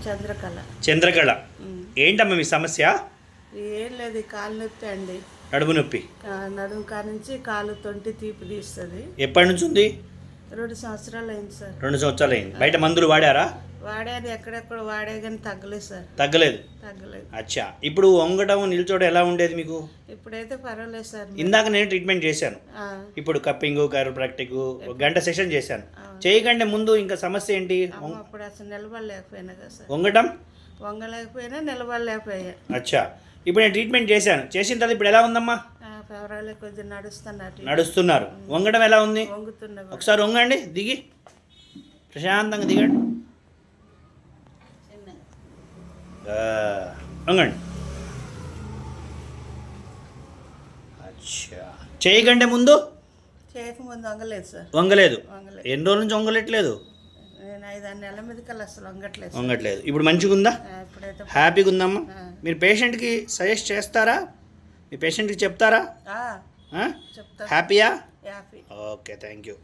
చంద్రకళ. చంద్రకళ, ఏంటమ్మా మీ సమస్య? ఏం లేదు, కాలు నొప్పి అండి. నడుము నొప్పి. నడుము కానుంచి కాలు తొంటి తీపి తీస్తుంది. ఎప్పటి నుంచి ఉంది? 2 సంవత్సరాలు అయింది సార్. 2 సంవత్సరాలు అయింది. బయట మందులు వాడారా? వాడాను, ఎక్కడెక్కడ వాడే కానీ తగ్గలేదు సార్. తగ్గలేదు. అచ్చా, ఇప్పుడు వంగడం నిల్చోవడం ఎలా ఉండేది మీకు? ఇప్పుడైతే పర్వాలేదు సార్. ఇందాక నేను ట్రీట్మెంట్ చేశాను. ఇప్పుడు కప్పింగ్, కైరోప్రాక్టిక్ గంట సెషన్ చేశాను. చేయకండి ముందు ఇంకా సమస్య ఏంటి? అప్పుడు అసలు నిలబడలేకపోయినా కదా సార్. వంగలేకపోయినా నిలబడలేకపోయా. అచ్చా, ఇప్పుడు నేను ట్రీట్మెంట్ చేశాను. చేసిన తర్వాత ఇప్పుడు ఎలా ఉందమ్మా? పర్వాలేదు, కొద్దిగా నడుస్తున్నారు. వంగడం ఎలా ఉంది? వంగుతున్నా. ఒకసారి వంగండి, దిగి ప్రశాంతంగా దిగండి. వంగండి. అచ్చా, చేయకండి ముందు? చేయకముందు వంగలేదు సార్. వంగలేదు. ఎన్ని రోజుల నుంచి వంగలేట్లేదు? నేను 5-6 నెలల మీదకి అసలు వంగట్లేదు. ఇప్పుడు మంచిగా ఉందా? ఇప్పుడైతే హ్యాపీగా ఉందమ్మా? మీరు పేషెంట్కి సజెస్ట్ చేస్తారా? మీ పేషెంట్కి చెప్తారా? చెప్తా. హ్యాపీయా? హ్యాపీ. Okay, thank you.